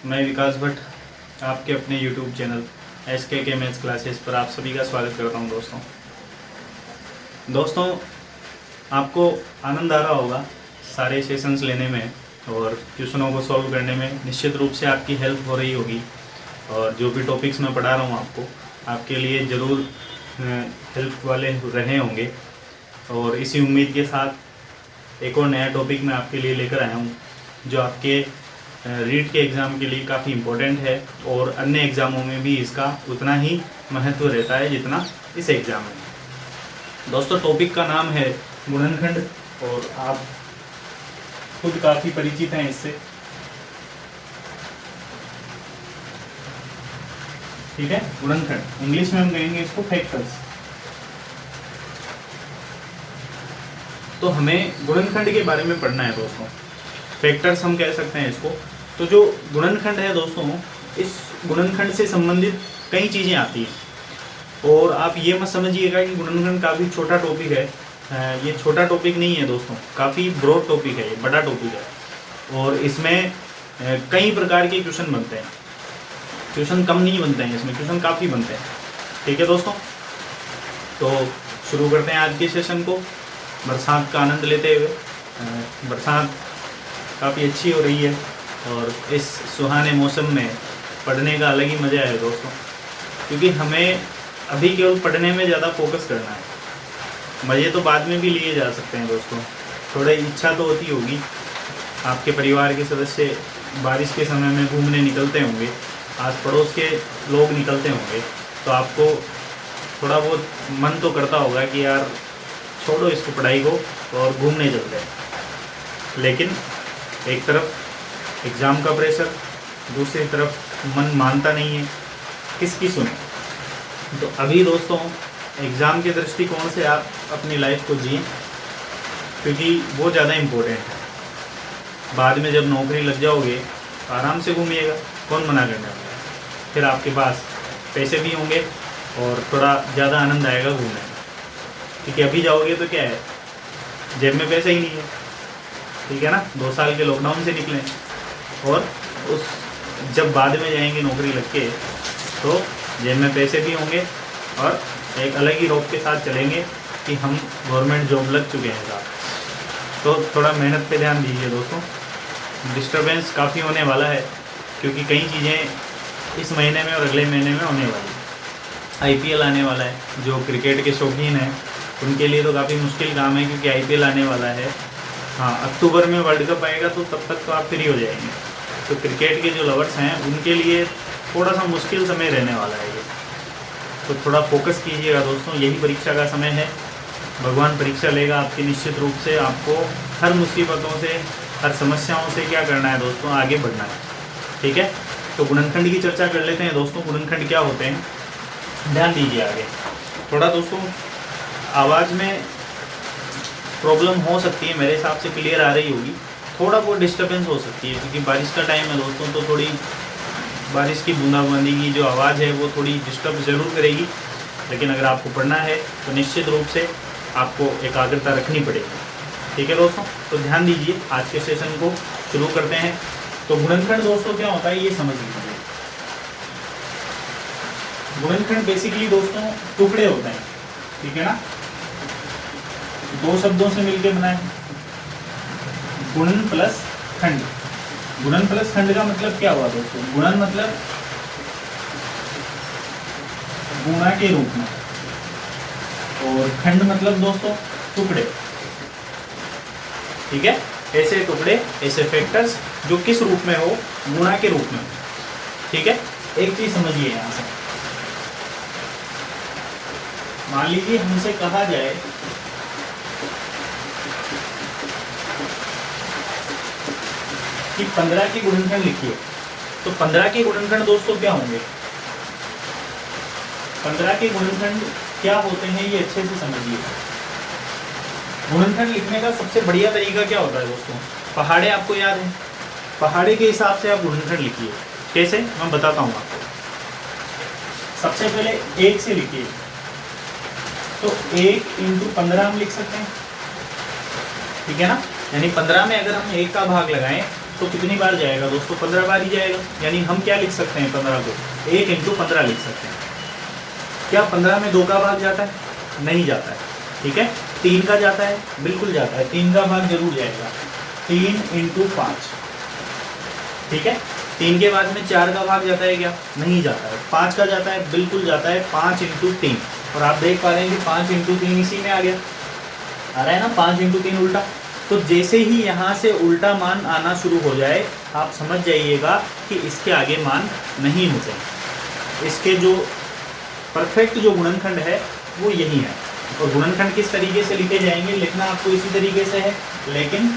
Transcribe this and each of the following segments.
मैं विकास भट्ट आपके अपने YouTube channel SKK maths classes पर आप सभी का स्वागत करता हूं। दोस्तों आपको आनंद आ रहा होगा सारे सेशंस लेने में और क्वेश्चनों को सॉल्व करने में। निश्चित रूप से आपकी हेल्प हो रही होगी और जो भी टॉपिक्स मैं पढ़ा रहा हूं आपको आपके लिए ज़रूर हेल्प वाले रहे होंगे। और इसी उम्मीद के साथ एक और नया टॉपिक मैं आपके लिए लेकर आया हूं जो आपके रीट के एग्ज़ाम के लिए काफ़ी इम्पोर्टेंट है और अन्य एग्ज़ामों में भी इसका उतना ही महत्व रहता है जितना इस एग्ज़ाम में। दोस्तों टॉपिक का नाम है गुणनखंड और आप खुद काफ़ी परिचित हैं इससे, ठीक है। गुणनखंड इंग्लिश में हम कहेंगे इसको फैक्टर्स। तो हमें गुणनखंड के बारे में पढ़ना है दोस्तों। फैक्टर्स हम कह सकते हैं इसको। तो जो गुणनखंड है दोस्तों, इस गुणनखंड से संबंधित कई चीज़ें आती हैं और आप ये मत समझिएगा कि गुणनखंड काफ़ी छोटा टॉपिक है। ये छोटा टॉपिक नहीं है दोस्तों, काफ़ी ब्रॉड टॉपिक है, ये बड़ा टॉपिक है और इसमें कई प्रकार के क्वेश्चन बनते हैं। क्वेश्चन कम नहीं बनते हैं, इसमें क्वेश्चन काफ़ी बनते हैं, ठीक है दोस्तों। तो शुरू करते हैं आज के सेशन को बरसात का आनंद लेते हुए। बरसात काफ़ी अच्छी हो रही है और इस सुहाने मौसम में पढ़ने का अलग ही मज़ा है दोस्तों, क्योंकि हमें अभी केवल पढ़ने में ज़्यादा फोकस करना है। मज़े तो बाद में भी लिए जा सकते हैं दोस्तों। थोड़ी इच्छा तो होती होगी, आपके परिवार के सदस्य बारिश के समय में घूमने निकलते होंगे, आस पड़ोस के लोग निकलते होंगे, तो आपको थोड़ा बहुत मन तो करता होगा कि यार छोड़ो इसको पढ़ाई को और घूमने चलते हैं। लेकिन एक तरफ एग्ज़ाम का प्रेशर, दूसरी तरफ मन मानता नहीं है, किसकी सुने। तो अभी दोस्तों एग्ज़ाम के दृष्टिकोण से आप अपनी लाइफ को जिए, क्योंकि वो ज़्यादा इम्पोर्टेंट है। बाद में जब नौकरी लग जाओगे आराम से घूमिएगा, कौन मना करने वाला है। फिर आपके पास पैसे भी होंगे और थोड़ा ज़्यादा आनंद आएगा घूमने में, क्योंकि अभी जाओगे तो क्या है, जेब में पैसा ही नहीं है, ठीक है ना। 2 साल के लॉकडाउन से निकले और उस जब बाद में जाएंगे नौकरी लग के तो जेब में पैसे भी होंगे और एक अलग ही रोक के साथ चलेंगे कि हम गवर्नमेंट जॉब लग चुके हैं साहब। तो थोड़ा मेहनत पे ध्यान दीजिए दोस्तों। डिस्टर्बेंस काफ़ी होने वाला है, क्योंकि कई चीज़ें इस महीने में और अगले महीने में होने वाली है। IPL आने वाला है, जो क्रिकेट के शौकीन हैं उनके लिए तो काफ़ी मुश्किल काम है, क्योंकि IPL आने वाला है। हाँ, अक्टूबर में वर्ल्ड कप आएगा तो तब तक तो आप फ्री हो जाएंगे। तो क्रिकेट के जो लवर्स हैं उनके लिए थोड़ा सा मुश्किल समय रहने वाला है ये। तो थोड़ा फोकस कीजिएगा दोस्तों, यही परीक्षा का समय है। भगवान परीक्षा लेगा आपकी निश्चित रूप से। आपको हर मुसीबतों से, हर समस्याओं से क्या करना है दोस्तों, आगे बढ़ना है, ठीक है। तो गुणनखंड की चर्चा कर लेते हैं दोस्तों। गुणनखंड क्या होते हैं, ध्यान दीजिए आगे। थोड़ा दोस्तों आवाज़ में प्रॉब्लम हो सकती है, मेरे हिसाब से क्लियर आ रही होगी। थोड़ा बहुत डिस्टर्बेंस हो सकती है, क्योंकि बारिश का टाइम है दोस्तों, तो थोड़ी बारिश की बूंदाबांदी की जो आवाज़ है वो थोड़ी डिस्टर्ब ज़रूर करेगी। लेकिन अगर आपको पढ़ना है तो निश्चित रूप से आपको एकाग्रता रखनी पड़ेगी, ठीक है दोस्तों। तो ध्यान दीजिए, आज के सेशन को शुरू करते हैं। तो गुणनखंड दोस्तों क्या होता है ये समझ लीजिए। गुणनखंड बेसिकली दोस्तों टुकड़े होते हैं, ठीक है ना। 2 शब्दों से मिलकर बना है, गुणन प्लस खंड। गुणन प्लस खंड का मतलब क्या हुआ दोस्तों, गुणन मतलब गुणा के रूप में और खंड मतलब दोस्तों टुकड़े, ठीक है। ऐसे टुकड़े, ऐसे फैक्टर्स जो किस रूप में हो, गुणा के रूप में, ठीक है। एक चीज समझिए यहां से, मान लीजिए हमसे कहा जाए कि 15 के गुणनखंड लिखिए, तो 15 के गुणनखंड दोस्तों क्या होंगे। 15 के गुणनखंड क्या होते हैं ये अच्छे से समझिए। गुणनखंड लिखने का सबसे बढ़िया तरीका क्या होता है दोस्तों, पहाड़े आपको याद है, पहाड़े के हिसाब से आप गुणनखंड लिखिए। कैसे, मैं बताता हूँ आपको। सबसे पहले 1 से लिखिए, तो 1 × 15 हम लिख सकते हैं, ठीक है ना। यानी 15 में अगर हम 1 का भाग लगाएं तो कितनी बार जाएगा दोस्तों? 15 बार ही जाएगा। यानी हम क्या लिख सकते हैं 15 को? 1 × 15 लिख सकते हैं। क्या 15 में 2 का भाग जाता है? नहीं जाता है। ठीक है। 3 का जाता है? बिल्कुल जाता है, 3 का भाग जरूर जाएगा। 3 × 5। ठीक है। 3 के बाद में 4 का भाग जाता है क्या? नहीं जाता है। 5 का जाता है? बिल्कुल जाता है, 5 × 3। और आप देख पा रहे हैं कि 5 × 3 इसी में आ गया, आ रहा है ना, 5 × 3 उल्टा। तो जैसे ही यहाँ से उल्टा मान आना शुरू हो जाए, आप समझ जाइएगा कि इसके आगे मान नहीं होते। इसके जो परफेक्ट जो गुणनखंड है वो यही है। और गुणनखंड किस तरीके से लिखे जाएंगे, लिखना आपको इसी तरीके से है, लेकिन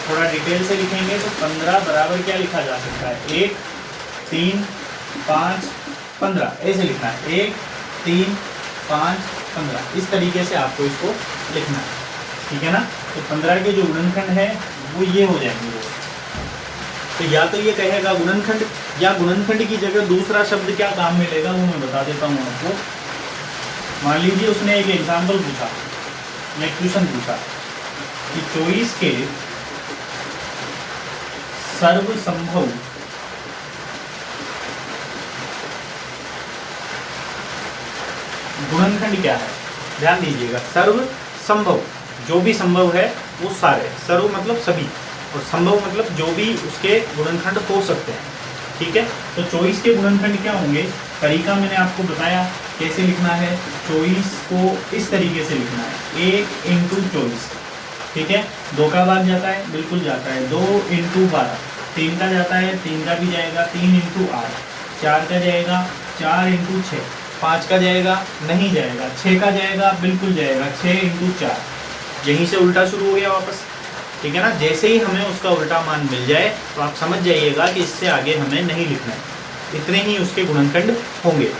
थोड़ा डिटेल से लिखेंगे तो 15 बराबर क्या लिखा जा सकता है? 1 3 5 15 ऐसे लिखना है। 1 3 5 15 इस तरीके से आपको इसको लिखना है। ठीक है ना। तो 15 के जो गुणनखंड है वो ये हो जाएंगे। तो या तो ये कहेगा गुणनखंड, या गुणनखंड की जगह दूसरा शब्द क्या काम में लेगा वो मैं बता देता हूँ आपको। मान लीजिए उसने एक एग्जाम्पल पूछा, एक क्वेश्चन पूछा कि 24 के सर्वसंभव गुणनखंड क्या है? ध्यान दीजिएगा, सर्वसंभव, जो भी संभव है वो सारे, सर्व मतलब सभी, और संभव मतलब जो भी उसके गुणनखंड हो सकते हैं। ठीक है। तो 24 के गुणनखंड क्या होंगे? तरीका मैंने आपको बताया कैसे लिखना है। 24 को इस तरीके से लिखना है, 1 × 24। ठीक है। 2 का भाग जाता है? बिल्कुल जाता है, 2 × 12। 3 का जाता है? 3 का भी जाएगा, 3 × 8। 4 का जाएगा, 4 × 6। 5 का जाएगा? नहीं जाएगा। 6 का जाएगा? बिल्कुल जाएगा, 6 × 4। यहीं से उल्टा शुरू हो गया वापस। ठीक है ना। जैसे ही हमें उसका उल्टा मान मिल जाए तो आप समझ जाइएगा कि इससे आगे हमें नहीं लिखना है, इतने ही उसके गुणनखंड होंगे।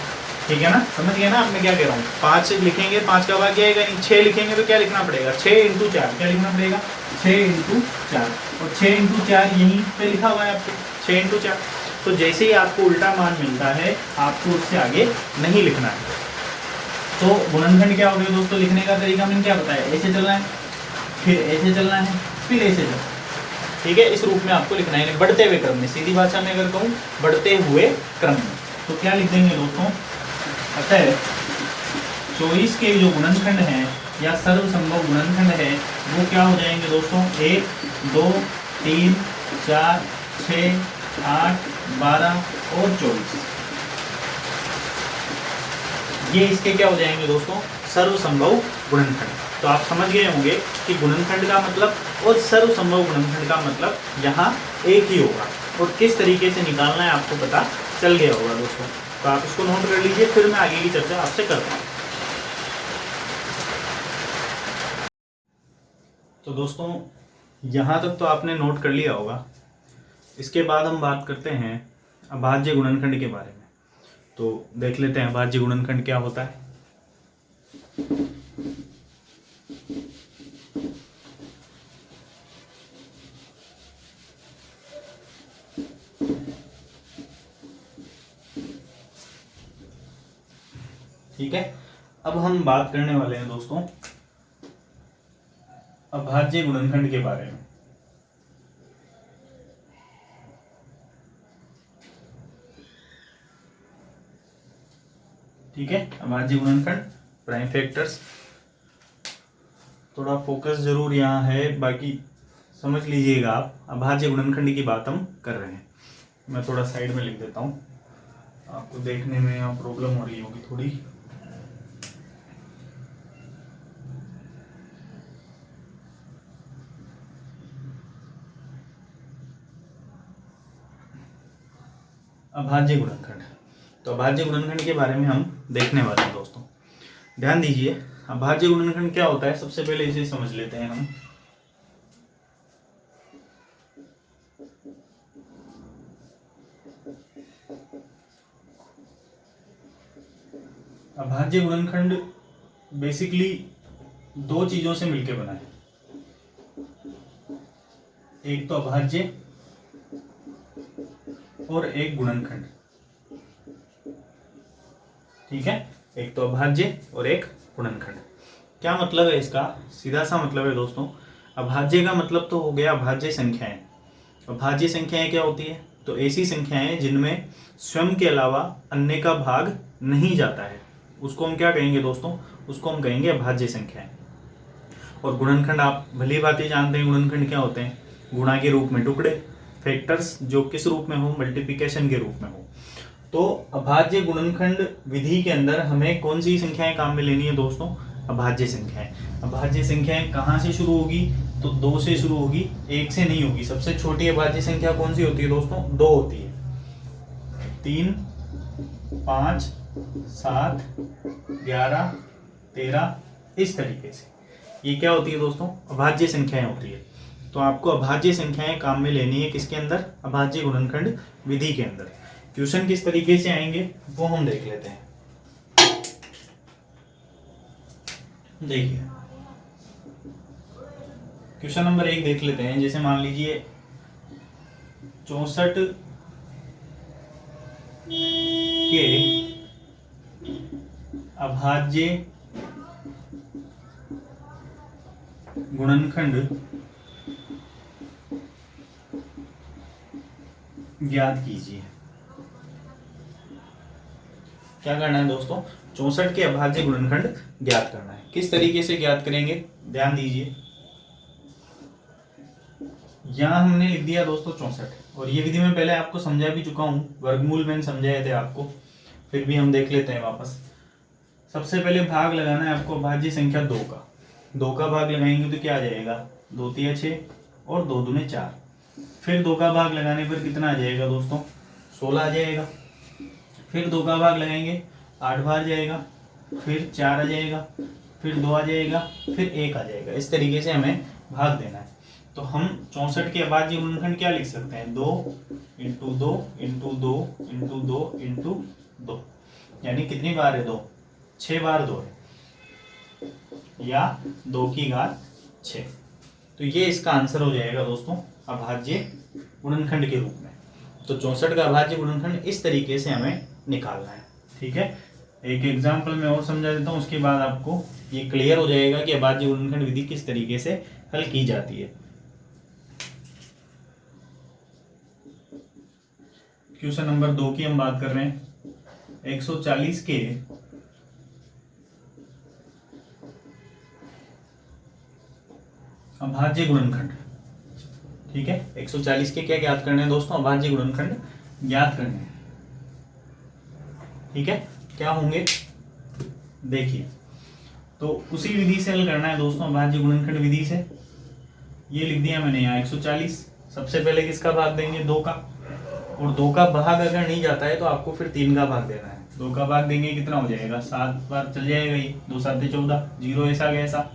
ठीक है ना। समझ गए ना आप मैं क्या कह रहा हूँ? 5 लिखेंगे, 5 का भाग जाएगा नहीं। 6 लिखेंगे तो क्या लिखना पड़ेगा? 6 × 4। क्या लिखना पड़ेगा? 6 × 4। और 6 × 4 यहीं पे लिखा हुआ है आपको, 6 × 4। तो जैसे ही आपको उल्टा मान मिलता है आपको उससे आगे नहीं लिखना है। तो गुणनखंड क्या हो गया दोस्तों? लिखने का तरीका मैंने क्या बताया? ऐसे चलना है, फिर ऐसे चलना है, फिर ऐसे चलना है। ठीक है। इस रूप में आपको लिखना है, बढ़ते हुए क्रम में। सीधी भाषा में अगर कहूँ, बढ़ते हुए क्रम में। तो क्या लिख देंगे दोस्तों? अतः 24 के जो गुणनखंड हैं या सर्वसंभव गुणनखंड है वो क्या हो जाएंगे दोस्तों? 1 2 3 4 6 8 12 और 24। ये इसके क्या हो जाएंगे दोस्तों? सर्वसंभव गुणनखंड। तो आप समझ गए होंगे कि गुणनखंड का मतलब और सर्वसंभव गुणनखंड का मतलब यहाँ एक ही होगा, और किस तरीके से निकालना है आपको पता चल गया होगा दोस्तों। तो आप इसको नोट कर लीजिए, फिर मैं आगे की चर्चा आपसे करता हूँ। तो दोस्तों यहाँ तक तो आपने नोट कर लिया होगा। इसके बाद हम बात करते हैं अभाज्य गुणनखंड के बारे में। तो देख लेते हैं अभाज्य गुणनखंड क्या होता है। ठीक है। अब हम बात करने वाले हैं दोस्तों अभाज्य गुणनखंड के बारे में। ठीक है। अभाज्य गुणनखंड, प्राइम फैक्टर्स। थोड़ा फोकस जरूर यहाँ है, बाकी समझ लीजिएगा आप, अभाज्य गुणनखंड की बात हम कर रहे हैं। मैं थोड़ा साइड में लिख देता हूँ, आपको देखने में यहाँ प्रॉब्लम हो रही होगी थोड़ी। अभाज्य गुणनखंड, तो अभाज्य गुणनखंड के बारे में हम देखने वाले हैं दोस्तों। ध्यान दीजिए, अभाज्य गुणनखंड क्या होता है सबसे पहले इसे समझ लेते हैं हम। अभाज्य गुणनखंड बेसिकली दो चीजों से मिलकर बना है, एक तो अभाज्य और एक गुणनखंड। ठीक है, एक तो अभाज्य और एक गुणनखंड। क्या मतलब है इसका? सीधा सा मतलब है दोस्तों, अभाज्य का मतलब तो हो गया अभाज्य संख्याएं, अभाज्य संख्याएं क्या होती है? तो ऐसी संख्याएं जिनमें स्वयं के अलावा अन्य का भाग नहीं जाता है, उसको हम क्या कहेंगे दोस्तों? उसको हम कहेंगे अभाज्य संख्याएं। और गुणनखंड आप भली भांति जानते हैं, गुणनखंड क्या होते हैं? गुणा के रूप में टुकड़े, फैक्टर्स जो किस रूप में हो? मल्टीप्लिकेशन के रूप में हो। तो अभाज्य गुणनखंड विधि के अंदर हमें कौन सी संख्याएं काम में लेनी है दोस्तों? अभाज्य संख्याएं। अभाज्य संख्याएं कहाँ से शुरू होगी? तो 2 से शुरू होगी, 1 से नहीं होगी। सबसे छोटी अभाज्य संख्या कौन सी होती है दोस्तों? 2 होती है। 3, 5, 7, 11, 13, इस तरीके से ये क्या होती है दोस्तों? अभाज्य संख्याएं होती है। तो आपको अभाज्य संख्याएं काम में लेनी है किसके अंदर? अभाज्य गुणनखंड विधि के अंदर। क्वेश्चन किस तरीके से आएंगे वो हम देख लेते हैं। देखिए क्वेश्चन नंबर 1 देख लेते हैं। जैसे मान लीजिए 64 के अभाज्य गुणनखंड ज्ञात कीजिए। क्या करना है दोस्तों? 64 के अभाज्य गुणनखंड ज्ञात करना है। किस तरीके से ज्ञात करेंगे? ध्यान दीजिए, यहां हमने लिख दिया दोस्तों 64, और ये विधि में पहले आपको समझा भी चुका हूं, वर्गमूल मैंने समझाए थे आपको, फिर भी हम देख लेते हैं वापस। सबसे पहले भाग लगाना है आपको अभाज्य संख्या 2 का। 2 का भाग लगाएंगे तो क्या आ जाएगा? 2 तिया 6 और 2 दूने 4। फिर 2 का भाग लगाने पर कितना आ जाएगा दोस्तों? 16 आ जाएगा। फिर 2 का भाग लगाएंगे, 8 बार जाएगा, फिर 4 आ जाएगा, फिर 2 आ जाएगा, फिर 1 आ जाएगा। इस तरीके से हमें भाग देना है। तो हम 64 के अभाज्य गुणनखंड क्या लिख सकते हैं? 2 इंटू 2 इंटू 2 इंटू 2 इंटू 2, यानी कितनी बार है? 2, 6 बार 2 है, या 2 की घात 6। तो ये इसका आंसर हो जाएगा दोस्तों अभाज्य गुणनखंड के रूप में। तो 64 का अभाज्य गुणनखंड इस तरीके से हमें निकालना है। ठीक है, एक एग्जाम्पल में और समझा देता हूँ, उसके बाद आपको ये क्लियर हो जाएगा कि अभाज्य गुणनखंड विधि किस तरीके से हल की जाती है। क्वेश्चन नंबर 2 की हम बात कर रहे हैं। 140 के अभाज्य गुणनखंड। ठीक है, 140 के क्या ज्ञात करने हैं दोस्तों? अभाज्य गुणनखंड ज्ञात करने हैं। ठीक है, क्या होंगे देखिए, तो उसी विधि से हल करना है दोस्तों, अभाज्य गुणनखंड विधि से। ये लिख दिया मैंने यहाँ 140। सबसे पहले किसका भाग देंगे? 2 का, और 2 का भाग अगर नहीं जाता है तो आपको फिर 3 का भाग देना है। 2 का भाग देंगे कितना हो जाएगा? 7 बार चल जाएगा ये, 2 7 14, 0 ऐसा कैसा।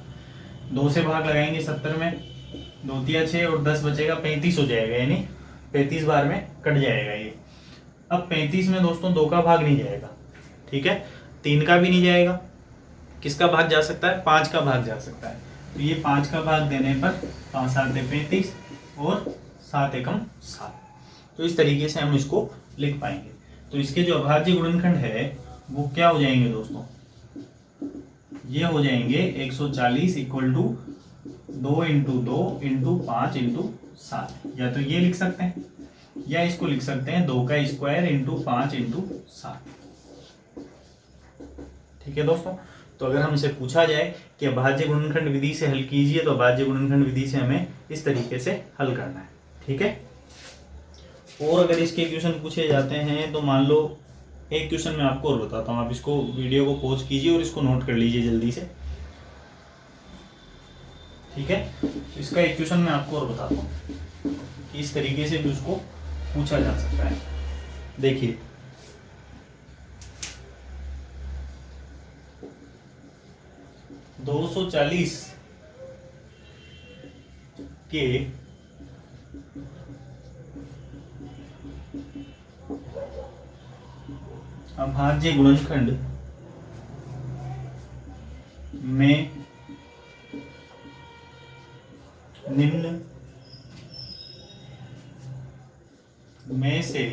2 से भाग लगाएंगे 70 में, 2 तिया 6 और 10 बचेगा, 35 हो जाएगा, यानी 35 बार में कट जाएगा ये। अब 35 में दोस्तों 2 का भाग नहीं जाएगा। ठीक है, 3 का भी नहीं जाएगा। किसका भाग जा सकता है? 5 का भाग जा सकता है। तो ये 5 का भाग देने पर 5 7 35 और 7 एकम 7। तो इस तरीके से हम इसको लिख पाएंगे। तो इसके जो अभाज्य गुणनखंड है वो क्या हो जाएंगे दोस्तों? ये हो जाएंगे 140 equal to 2 into 2 into 5 into 7। या तो ये लिख सकते हैं, या इसको लिख सकते हैं 2 का स्क्वायर इंटू 5 इंटू 7। ठीक है दोस्तों, तो अगर हमसे पूछा जाए कि अभाज्य गुणनखंड विधि से हल कीजिए, तो अभाज्य गुणनखंड विधि से हमें इस तरीके से हल करना है। ठीक है, और अगर इसके क्वेश्चन पूछे जाते हैं तो मान लो एक क्वेश्चन मैं आपको और बताता हूँ, आप इसको वीडियो को पॉज कीजिए और इसको नोट कर लीजिए जल्दी से। ठीक है, इसका एक क्वेश्चन मैं आपको और बताता हूँ कि इस तरीके से भी उसको पूछा जा सकता है। देखिए, दो 240 के अभाज्य गुणनखंड में निम्न में से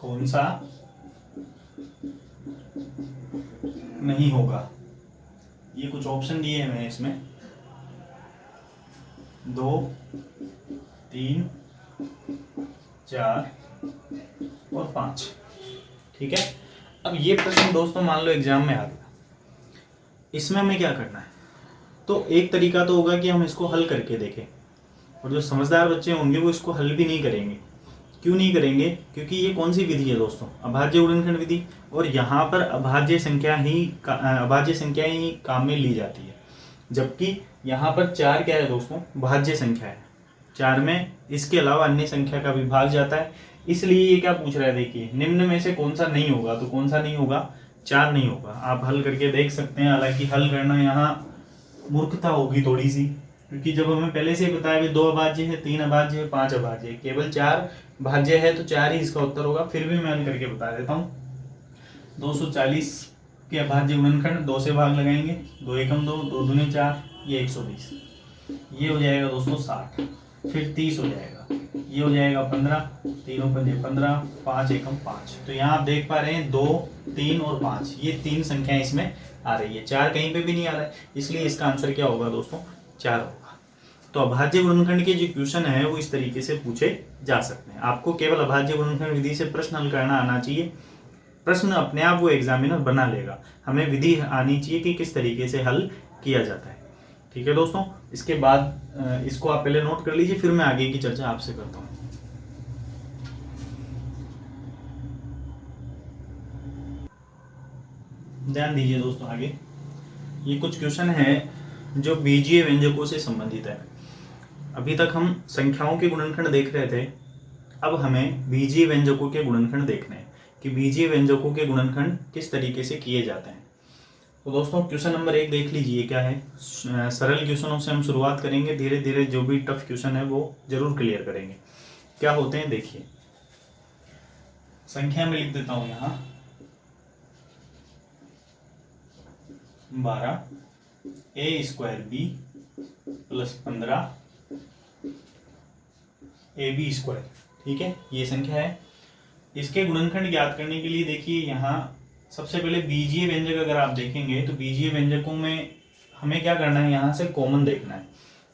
कौन सा नहीं होगा? ये कुछ ऑप्शन दिए हैं मैंने इसमें, 2, 3, 4 और 5। ठीक है। अब ये प्रश्न दोस्तों मान लो एग्जाम में आ गया, इसमें हमें क्या करना है? तो एक तरीका तो होगा कि हम इसको हल करके देखें, और जो समझदार बच्चे होंगे वो इसको हल भी नहीं करेंगे। क्यों नहीं करेंगे? क्योंकि ये कौन सी विधि है दोस्तों? अभाज्य गुणनखंड विधि। और यहाँ पर अभाज्य संख्या ही काम में ली जाती है, जबकि यहाँ पर 4 क्या है दोस्तों? भाज्य संख्या है। 4 में इसके अलावा अन्य संख्या का भी भाग जाता है। इसलिए ये क्या पूछ रहा है, देखिए निम्न में से कौन सा नहीं होगा? तो कौन सा नहीं होगा? 4 नहीं होगा। आप हल करके देख सकते हैं। हालांकि हल करना यहाँ मूर्खता होगी थोड़ी सी, क्योंकि जब हमें पहले से बताया 2 अभाज्य है, 3 अभाज्य है, 5 अभाज्य है, केवल 4 भाज्य है, तो 4 ही इसका उत्तर होगा। फिर भी मैं हल करके बता देता हूँ। 240 के अभाज्य गुणनखंड 2 से भाग लगाएंगे, 2 एकम 2, 2 दूनी 4, ये 120, ये हो जाएगा दोस्तों 60, फिर 30 हो जाएगा, ये हो जाएगा 15, 3 पंजे 15, 5 एकम 5। तो यहाँ आप देख पा रहे हैं 2, 3 और 5, ये 3 संख्याएं इसमें आ रही है। 4 कहीं पे भी नहीं आ रहा है, इसलिए इसका आंसर क्या होगा दोस्तों? 4 होगा। तो अभाज्य गुणनखंड के जो क्वेश्चन है वो इस तरीके से पूछे जा सकते हैं। आपको केवल अभाज्य गुणनखंड विधि से प्रश्न हल करना आना चाहिए। प्रश्न अपने आप वो एग्जामिनर बना लेगा, हमें विधि आनी चाहिए कि किस तरीके से हल किया जाता है। ठीक है दोस्तों, इसके बाद इसको आप पहले नोट कर लीजिए, फिर मैं आगे की चर्चा आपसे करता हूँ। ध्यान दीजिए दोस्तों, आगे ये कुछ क्वेश्चन है जो बीजीय व्यंजकों से संबंधित है। अभी तक हम संख्याओं के गुणनखंड देख रहे थे, अब हमें बीजीय व्यंजकों के गुणनखंड देखने हैं कि बीजीय व्यंजकों के गुणनखंड किस तरीके से किए जाते हैं। तो दोस्तों क्वेश्चन नंबर 1 देख लीजिए क्या है। सरल क्वेश्चनों से हम शुरुआत करेंगे, धीरे धीरे जो भी टफ क्वेश्चन है वो जरूर क्लियर करेंगे। क्या होते हैं देखिए, संख्या में लिख देता हूं यहाँ 12 a² b + 15 ab²। ठीक है, ये संख्या है। इसके गुणनखंड ज्ञात करने के लिए देखिए यहाँ सबसे पहले बीजीय व्यंजक अगर आप देखेंगे तो बीजीय व्यंजकों में हमें क्या करना है, यहाँ से कॉमन देखना है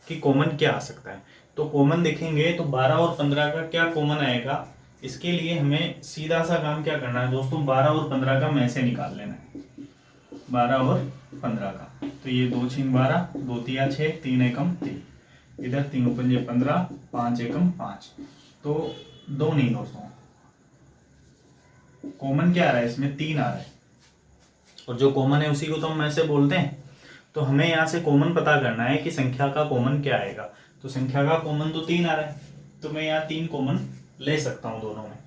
कि कॉमन क्या आ सकता है। तो कॉमन देखेंगे तो 12 और 15 का क्या कॉमन आएगा, इसके लिए हमें सीधा सा काम क्या करना है दोस्तों, 12 और 15 का में से निकाल लेना है। 12 और 15 का, तो ये 2 × 12, 2 × 3 = 6, 3 एकम 3, इधर 3 पंजे 15, 5 एकम 5। तो 2 नहीं दोस्तों, कॉमन क्या आ रहा है इसमें, 3 आ रहा है, और जो कॉमन है उसी को तो हम में से बोलते हैं। तो हमें यहाँ से कॉमन पता करना है कि संख्या का कॉमन क्या आएगा। तो संख्या का कॉमन तो 3 आ रहा है, तो मैं यहाँ 3 कॉमन ले सकता हूँ दोनों में।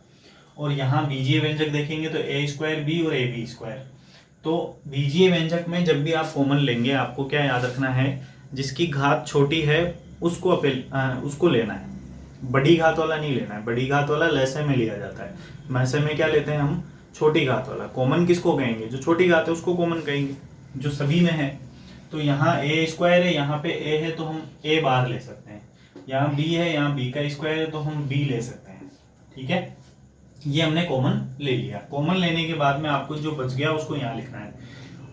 और यहाँ बीजीय व्यंजक देखेंगे तो a² b और ab²। तो बीजीय व्यंजक में जब भी आप कॉमन लेंगे, आपको क्या याद रखना है, जिसकी घात छोटी है उसको लेना है, बड़ी घात वाला नहीं लेना है। बड़ी घात वाला लहसे में लिया जाता है, महसे में क्या लेते हैं हम, छोटी घात वाला। कॉमन किसको कहेंगे, जो छोटी घात है उसको कॉमन कहेंगे, जो सभी में है। तो यहाँ a² है, यहाँ पे a है तो हम a बार ले सकते हैं, यहाँ b है, यहाँ b का स्क्वायर है तो हम b ले सकते हैं। ठीक है, ये हमने कॉमन ले लिया। कॉमन लेने के बाद में आपको जो बच गया उसको यहाँ लिखना है।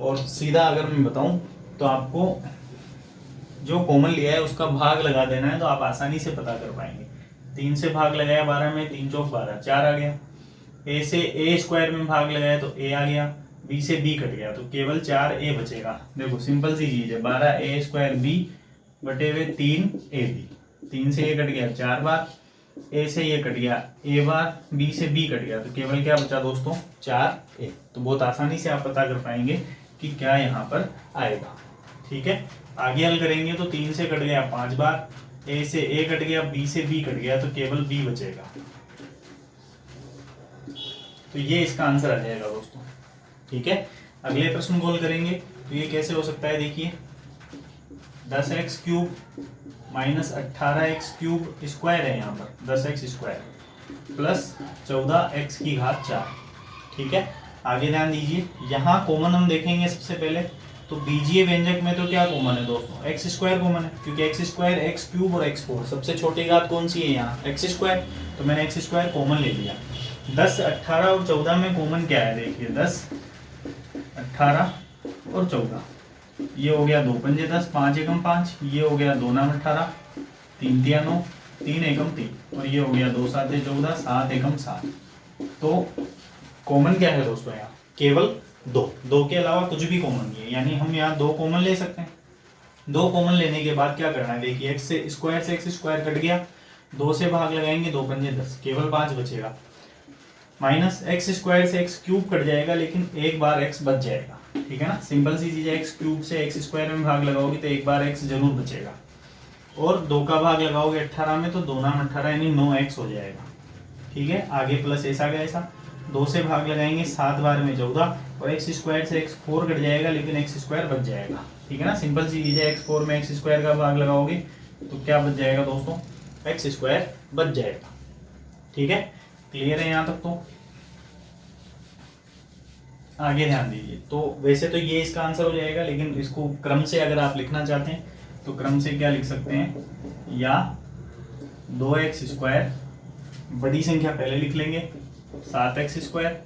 और सीधा अगर मैं बताऊं तो आपको जो कॉमन लिया है उसका भाग लगा देना है, तो आप आसानी से पता कर पाएंगे। 3 से भाग लगाया 12 में, 3 चौक 12, 4 आ गया। a से a² में भाग लगाया तो a आ गया, b से b कट गया तो केवल 4a बचेगा। देखो सिंपल सी चीज है, 12a² b बटे हुए 3ab। 3 से a कट गया 4 बार, a से ये कट गया a बार, b से b कट गया तो केवल क्या बचा दोस्तों, 4a। तो बहुत आसानी से आप पता कर पाएंगे कि क्या यहाँ पर आएगा। ठीक है, आगे हल करेंगे तो 3 से कट गया 5 बार, a से a कट गया, b से b कट गया तो केवल b बचेगा। तो ये इसका आंसर आ जाएगा दोस्तों। ठीक है, अगले प्रश्न को हल करेंगे तो ये कैसे हो सकता है, देखिए 10x³ - 18x³ स्क्वायर है, यहाँ पर 10x² प्लस 14x⁴। ठीक है, आगे ध्यान दीजिए, यहाँ कॉमन हम देखेंगे सबसे पहले। तो बीजीय व्यंजक में तो क्या कॉमन है दोस्तों, x² कॉमन है, क्योंकि x², x³ और x4 सबसे छोटी घात कौन सी है यहाँ, x²। तो मैंने x² कॉमन ले लिया। 10, 18 और 14 में कॉमन क्या है, देखिए 10, 18 और 14, ये हो गया 2 पंजे 10, 5 एकम 5, ये हो गया 2 नाम 18, 3 तिया 9, 3 एकम 3, और ये हो गया 2 7 14, 7 एकम 7। तो कॉमन क्या है दोस्तों यहाँ? केवल 2 के अलावा कुछ भी कॉमन नहीं है, यानी हम यहाँ 2 कॉमन ले सकते हैं। 2 कॉमन लेने के बाद क्या करना है, देखिए x से स्क्वायर कट गया, 2 से भाग लगाएंगे, 2 पंजे 10, केवल 5 बचेगा। माइनस एक्स स्क्वायर से एक्स क्यूब कट जाएगा, लेकिन एक बार x बच जाएगा, ठीक है ना। सिंपल सी चीज है, एक्स क्यूब से एक्स स्क्वायर में भाग लगाओगे तो एक बार x जरूर बचेगा, और 2 का भाग लगाओगे 18 में तो 2 नाम 18 यानी 9x हो जाएगा, ठीक है। आगे प्लस ऐसा का ऐसा, 2 से भाग लगाएंगे 7 बार में 14, और एक्स स्क्वायर से एक्स 4 कट जाएगा, लेकिन एक्स स्क्वायर बच जाएगा, ठीक है ना। सिंपल सी चीज है, एक्स 4 में एक्स स्क्वायर का भाग लगाओगे तो क्या बच जाएगा दोस्तों? एक्स स्क्वायर बच जाएगा, ठीक है। क्लियर है यहाँ तक? तो आगे ध्यान दीजिए। तो वैसे तो ये इसका आंसर हो जाएगा, लेकिन इसको क्रम से अगर आप लिखना चाहते हैं तो क्रम से क्या लिख सकते हैं, या 2x स्क्वायर, बड़ी संख्या पहले लिख लेंगे 7x स्क्वायर,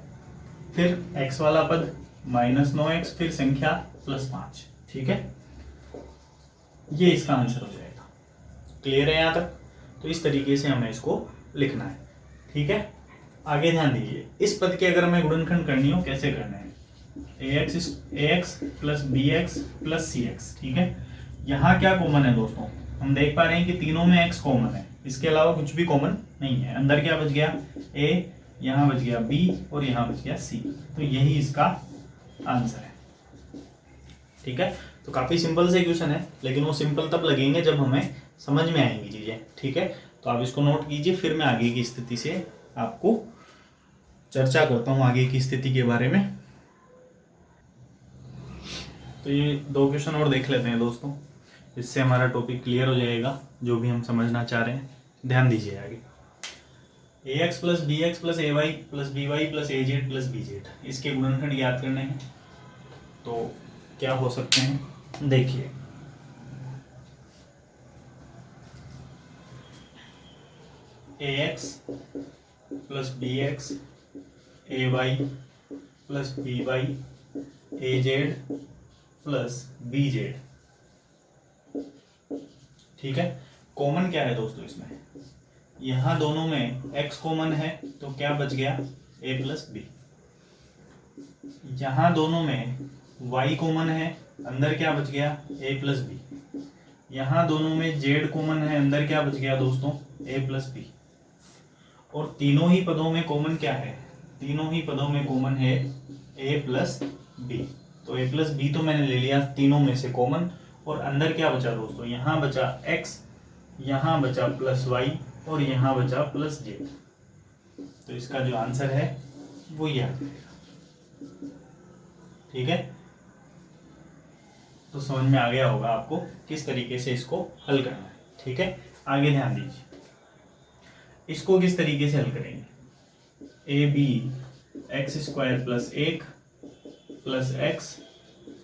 फिर x वाला पद माइनस 9x, फिर संख्या प्लस 5, ठीक है। ये इसका आंसर हो जाएगा। क्लियर है यहाँ तक? तो इस तरीके से हमें इसको लिखना है, ठीक है। आगे ध्यान दीजिए, इस पद के अगर हमें गुणनखंड करनी हो, कैसे करना है? ax plus bx plus cx, ठीक है। यहाँ क्या कॉमन है दोस्तों? हम देख पा रहे हैं कि तीनों में x कॉमन है, इसके अलावा कुछ भी कॉमन नहीं है। अंदर क्या बच गया? a, यहाँ बच गया b, और यहाँ बच गया c। तो यही इसका आंसर है, ठीक है। तो काफी सिंपल से क्वेश्चन है, लेकिन वो सिंपल तब लगेंगे जब हमें समझ में आएंगी चीजें, ठीक है। तो आप इसको नोट कीजिए, फिर मैं आगे की स्थिति से आपको चर्चा करता हूँ आगे की स्थिति के बारे में। तो ये 2 क्वेश्चन और देख लेते हैं दोस्तों, इससे हमारा टॉपिक क्लियर हो जाएगा, जो भी हम समझना चाह रहे हैं। ध्यान दीजिए आगे, ax plus b x plus a y plus b y plus a z plus b z, इसके गुणनखंड ज्ञात करने हैं। तो क्या हो सकते हैं, देखिए। ax प्लस बी एक्स, ए वाई प्लस बी वाई, ए जेड प्लस बी जेड, ठीक है। कॉमन क्या है दोस्तों इसमें? यहाँ दोनों में x कॉमन है, तो क्या बच गया? a plus B. यहाँ दोनों में y कॉमन है, अंदर क्या बच गया? a plus B. यहाँ दोनों में z कॉमन है, अंदर क्या बच गया दोस्तों? a plus B. और तीनों ही पदों में कॉमन क्या है? तीनों ही पदों में कॉमन है a प्लस बी। तो a प्लस बी तो मैंने ले लिया तीनों में से कॉमन, और अंदर क्या बचा दोस्तों? यहाँ बचा x, यहाँ बचा प्लस y, और यहाँ बचा प्लस z। तो इसका जो आंसर है वो ये आ जाएगा, ठीक है। तो समझ में आ गया होगा आपको किस तरीके से इसको हल करना है, ठीक है। आगे ध्यान दीजिए, इसको किस तरीके से हल करेंगे? A B X square plus 1 plus X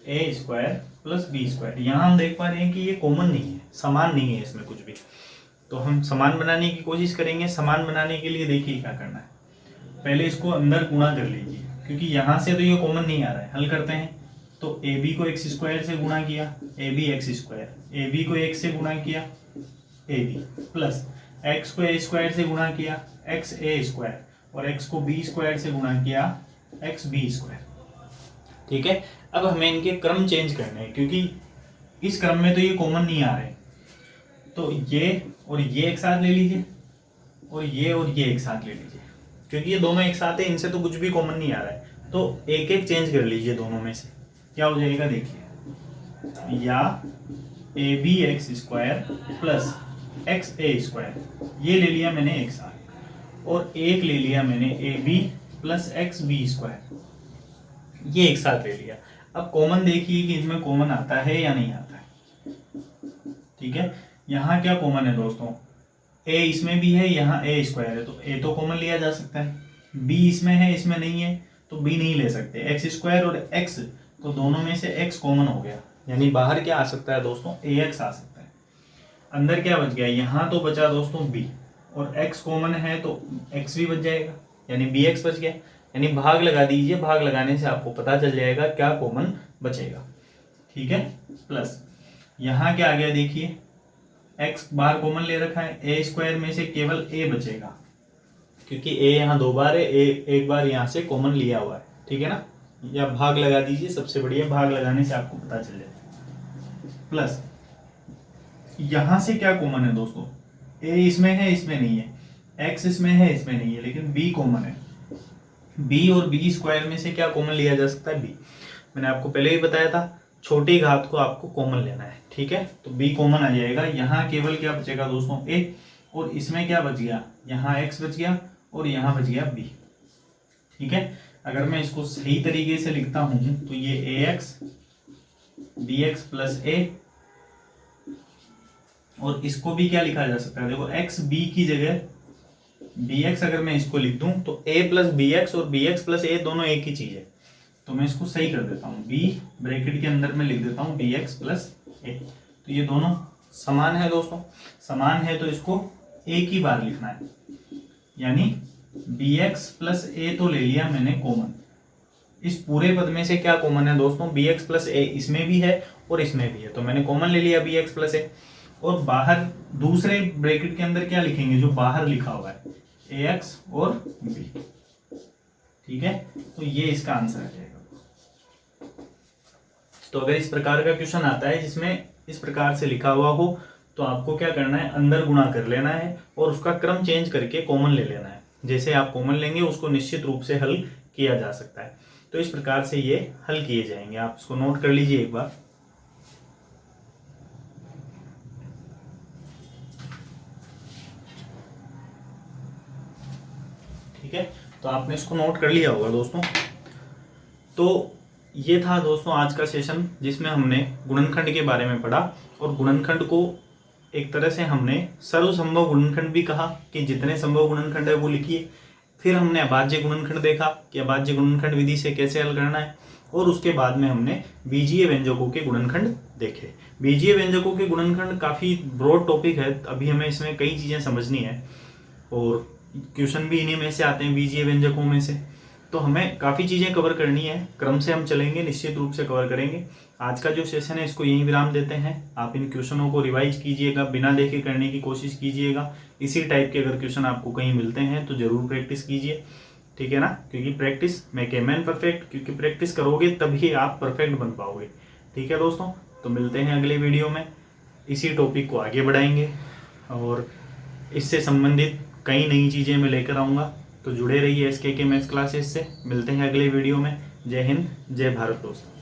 A square plus B square. यहाँ हम देख पा रहे हैं कि ये कॉमन नहीं है, समान नहीं है इसमें कुछ भी। तो हम समान बनाने की कोशिश करेंगे। समान बनाने के लिए देखिए क्या करना है, पहले इसको अंदर गुणा कर लीजिए, क्योंकि यहाँ से तो ये कॉमन नहीं आ रहा है। हल करते हैं, तो ए बी को एक्स स्क्वायर से गुणा किया, A B X square, A B को एक्स से गुणा किया ए बी, प्लस एक्स को ए स्क्वायर से गुणा किया एक्स ए स्क्वायर, और एक्स को बी स्क्वायर से गुणा किया एक्स बी स्क्वायर, ठीक है। अब हमें इनके क्रम चेंज करने हैं, क्योंकि इस क्रम में तो ये कॉमन नहीं आ रहे। तो ये और ये एक साथ ले लीजिए, और ये एक साथ ले लीजिए, क्योंकि ये दोनों एक साथ है, इनसे तो कुछ भी कॉमन नहीं आ रहा है। तो एक एक चेंज कर लीजिए दोनों में से, क्या हो जाएगा देखिए। या A B X square plus X A square, ये ले लिया मैंने एक साथ, और एक ले लिया मैंने A B plus X B square, ये एक साथ ले लिया। अब कॉमन देखिए कि इसमें कॉमन आता है या नहीं आता है, ठीक है। यहाँ क्या कॉमन है दोस्तों? a इसमें भी है, यहाँ a स्क्वायर है, तो a तो कॉमन लिया जा सकता है। b इसमें है, इसमें नहीं है, तो b नहीं ले सकते। x स्क्वायर और x, तो दोनों में से x कॉमन हो गया, यानी बाहर क्या आ सकता है दोस्तों? ax आ सकता है। अंदर क्या बच गया? यहाँ तो बचा दोस्तों b, और x कॉमन है तो x भी बच जाएगा, यानी bx बच गया। यानी भाग लगा दीजिए, भाग लगाने से आपको पता चल जाएगा क्या कॉमन बचेगा, ठीक है। प्लस यहाँ क्या आ गया देखिए, एक्स बाहर कॉमन ले रखा है, ए स्क्वायर में से केवल ए बचेगा क्योंकि ए यहाँ 2 बार है, ए एक बार यहाँ से कॉमन लिया हुआ है, ठीक है ना। या भाग लगा दीजिए, सबसे बढ़िया भाग लगाने से आपको पता चल जाए। प्लस यहां से क्या कॉमन है दोस्तों, ए इसमें है इसमें नहीं है, एक्स इसमें है इसमें नहीं है, लेकिन बी कॉमन है। बी और बी स्क्वायर में से क्या कॉमन लिया जा सकता है, बी। मैंने आपको पहले ही बताया था छोटी घात को आपको कॉमन लेना है, ठीक है। तो बी कॉमन आ जाएगा, यहाँ केवल क्या बचेगा दोस्तों, ए, और इसमें क्या बच गया, यहाँ एक्स बच गया और यहाँ बच गया बी, ठीक है। अगर मैं इसको सही तरीके से लिखता हूं तो ये ए एक्स बी एक्स प्लस ए, और इसको भी क्या लिखा जा सकता है, देखो एक्स बी की जगह बी एक्स अगर मैं इसको लिख दूं तो ए प्लस बी एक्स और बी एक्स प्लस ए दोनों एक ही चीज है। तो मैं इसको सही कर देता हूँ, बी ब्रैकेट के अंदर मैं लिख देता हूँ बी एक्स प्लस ए। तो ये दोनों समान है दोस्तों, समान है तो इसको एक ही बार लिखना है, यानी बी एक्स प्लस ए तो ले लिया मैंने कॉमन। इस पूरे पद में से क्या कॉमन है दोस्तों, बी एक्स प्लस ए इसमें भी है और इसमें भी है, तो मैंने कॉमन ले लिया बी एक्स प्लस ए। और बाहर दूसरे ब्रैकेट के अंदर क्या लिखेंगे, जो बाहर लिखा हुआ है ए एक्स और बी, ठीक है। तो ये इसका आंसर आ जाएगा। तो अगर इस प्रकार का क्वेश्चन आता है जिसमें इस प्रकार से लिखा हुआ हो तो आपको क्या करना है, अंदर गुणा कर लेना है और उसका क्रम चेंज करके कॉमन ले लेना है। जैसे आप कॉमन लेंगे उसको निश्चित रूप से हल किया जा सकता है। तो इस प्रकार से ये हल किए जाएंगे, आप इसको नोट कर लीजिए एक बार। ठीक है, तो आपने इसको नोट कर लिया होगा दोस्तों। तो ये था दोस्तों आज का सेशन जिसमें हमने गुणनखंड के बारे में पढ़ा, और गुणनखंड को एक तरह से हमने सर्वसंभव गुणनखंड भी कहा कि जितने संभव गुणनखंड है वो लिखिए। फिर हमने अभाज्य गुणनखंड देखा कि अभाज्य गुणनखंड विधि से कैसे हल करना है, और उसके बाद में हमने बीजीय व्यंजकों के गुणनखंड देखे। बीजीय व्यंजकों के गुणनखंड काफ़ी ब्रॉड टॉपिक है, अभी हमें इसमें कई चीज़ें समझनी है और क्वेश्चन भी इन्हीं में से आते हैं, बीजीय व्यंजकों में से। तो हमें काफ़ी चीज़ें कवर करनी है, क्रम से हम चलेंगे, निश्चित रूप से कवर करेंगे। आज का जो सेशन है इसको यहीं विराम देते हैं। आप इन क्वेश्चनों को रिवाइज कीजिएगा, बिना देखे करने की कोशिश कीजिएगा। इसी टाइप के अगर क्वेश्चन आपको कहीं मिलते हैं तो ज़रूर प्रैक्टिस कीजिए, ठीक है ना। क्योंकि practice make a man perfect, क्योंकि प्रैक्टिस करोगे तभी आप परफेक्ट बन पाओगे, ठीक है दोस्तों। तो मिलते हैं अगले वीडियो में, इसी टॉपिक को आगे बढ़ाएंगे और इससे संबंधित कई नई चीज़ें मैं लेकर आऊँगा। तो जुड़े रहिए SKK मैथ्स क्लासेस से। मिलते हैं अगले वीडियो में। जय हिंद, जय भारत दोस्तों।